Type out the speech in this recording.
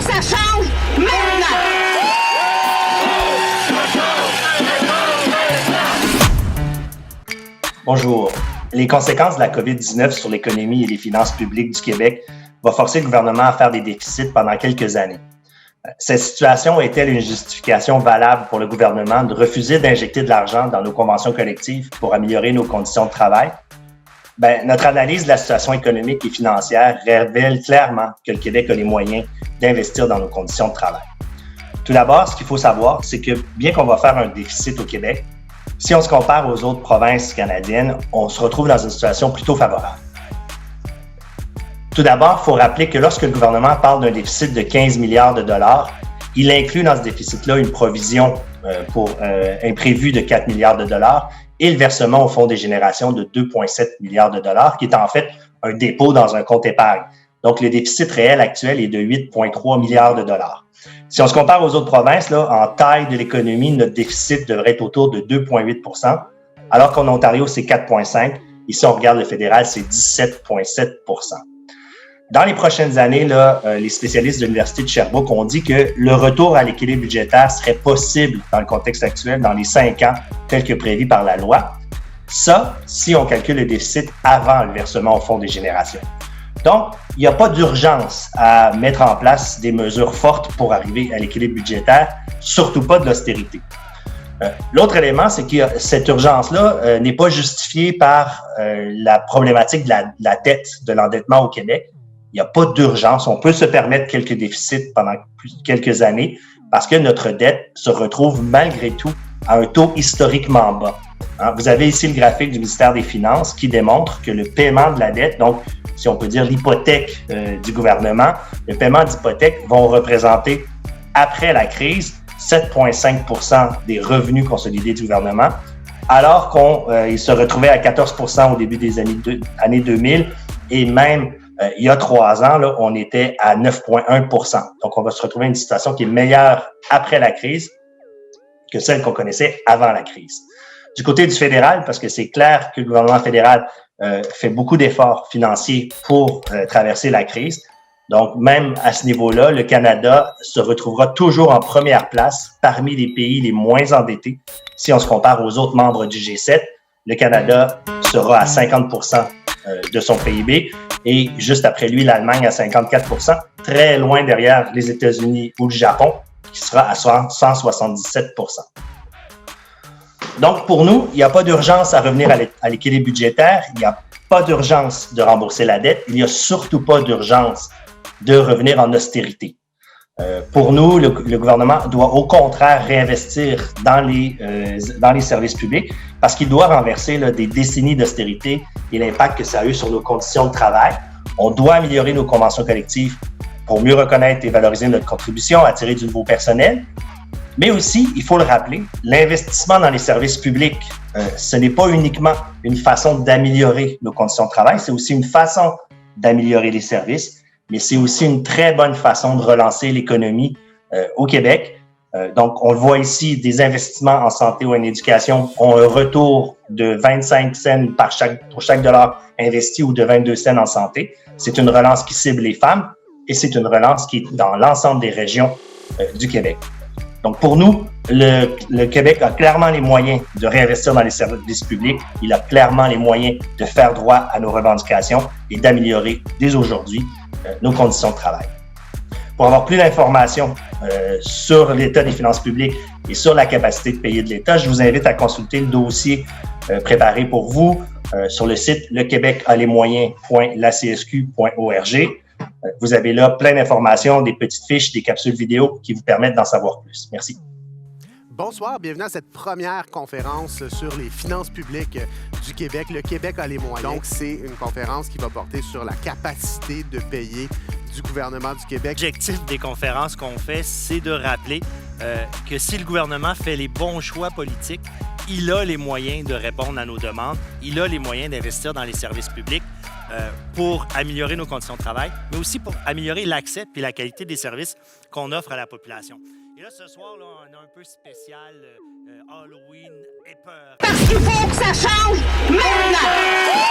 que ça change maintenant! Bonjour. Les conséquences de la COVID-19 sur l'économie et les finances publiques du Québec vont forcer le gouvernement à faire des déficits pendant quelques années. Cette situation est-elle une justification valable pour le gouvernement de refuser d'injecter de l'argent dans nos conventions collectives pour améliorer nos conditions de travail? Notre analyse de la situation économique et financière révèle clairement que le Québec a les moyens d'investir dans nos conditions de travail. Tout d'abord, ce qu'il faut savoir, c'est que bien qu'on va faire un déficit au Québec, si on se compare aux autres provinces canadiennes, on se retrouve dans une situation plutôt favorable. Tout d'abord, il faut rappeler que lorsque le gouvernement parle d'un déficit de 15 milliards de dollars, il inclut dans ce déficit-là une provision pour imprévu de 4 milliards de dollars et le versement au Fonds des générations de 2,7 milliards de dollars, qui est en fait un dépôt dans un compte épargne. Donc, le déficit réel actuel est de 8,3 milliards de dollars. Si on se compare aux autres provinces, là, en taille de l'économie, notre déficit devrait être autour de 2,8 %, alors qu'en Ontario, c'est 4,5 %. Ici, on regarde le fédéral, c'est 17,7 %. Dans les prochaines années, là, les spécialistes de l'Université de Sherbrooke ont dit que le retour à l'équilibre budgétaire serait possible dans le contexte actuel, dans les 5 ans, tel que prévu par la loi. Ça, si on calcule le déficit avant le versement au Fonds des générations. Donc, il n'y a pas d'urgence à mettre en place des mesures fortes pour arriver à l'équilibre budgétaire, surtout pas de l'austérité. L'autre élément, c'est que cette urgence-là n'est pas justifiée par la problématique de la dette, de l'endettement au Québec. Il n'y a pas d'urgence. On peut se permettre quelques déficits pendant quelques années parce que notre dette se retrouve malgré tout à un taux historiquement bas. Vous avez ici le graphique du ministère des Finances qui démontre que le paiement de la dette, donc si on peut dire l'hypothèque du gouvernement, le paiement d'hypothèque vont représenter, après la crise, 7,5 % des revenus consolidés du gouvernement, alors qu'il se retrouvait à 14 % au début des années 2000 et même il y a 3 ans, là, on était à 9,1 %. Donc, on va se retrouver à une situation qui est meilleure après la crise que celle qu'on connaissait avant la crise. Du côté du fédéral, parce que c'est clair que le gouvernement fédéral fait beaucoup d'efforts financiers pour traverser la crise. Donc, même à ce niveau-là, le Canada se retrouvera toujours en première place parmi les pays les moins endettés. Si on se compare aux autres membres du G7, le Canada sera à 50 % de son PIB et juste après lui, l'Allemagne à 54 %, très loin derrière les États-Unis ou le Japon, qui sera à 177 %. Donc, pour nous, il n'y a pas d'urgence à revenir à l'équilibre budgétaire. Il n'y a pas d'urgence de rembourser la dette. Il n'y a surtout pas d'urgence de revenir en austérité. Pour nous, le gouvernement doit au contraire réinvestir dans les services publics parce qu'il doit renverser des décennies d'austérité et l'impact que ça a eu sur nos conditions de travail. On doit améliorer nos conventions collectives pour mieux reconnaître et valoriser notre contribution, attirer du nouveau personnel. Mais aussi, il faut le rappeler, l'investissement dans les services publics, ce n'est pas uniquement une façon d'améliorer nos conditions de travail, c'est aussi une façon d'améliorer les services, mais c'est aussi une très bonne façon de relancer l'économie au Québec. Donc, on le voit ici, des investissements en santé ou en éducation ont un retour de 25 cents pour chaque dollar investi ou de 22 cents en santé. C'est une relance qui cible les femmes et c'est une relance qui est dans l'ensemble des régions du Québec. Donc, pour nous, le Québec a clairement les moyens de réinvestir dans les services publics. Il a clairement les moyens de faire droit à nos revendications et d'améliorer dès aujourd'hui nos conditions de travail. Pour avoir plus d'informations sur l'état des finances publiques et sur la capacité de payer de l'État, je vous invite à consulter le dossier préparé pour vous sur le site lequebecaslesmoyens.lacsq.org. Vous avez là plein d'informations, des petites fiches, des capsules vidéo qui vous permettent d'en savoir plus. Merci. Bonsoir, bienvenue à cette première conférence sur les finances publiques du Québec. Le Québec a les moyens. Donc, c'est une conférence qui va porter sur la capacité de payer du gouvernement du Québec. L'objectif des conférences qu'on fait, c'est de rappeler que si le gouvernement fait les bons choix politiques, il a les moyens de répondre à nos demandes, il a les moyens d'investir dans les services publics pour améliorer nos conditions de travail, mais aussi pour améliorer l'accès et la qualité des services qu'on offre à la population. Et là, ce soir, là, on a un peu spécial Halloween et peur. Parce qu'il faut que ça change maintenant!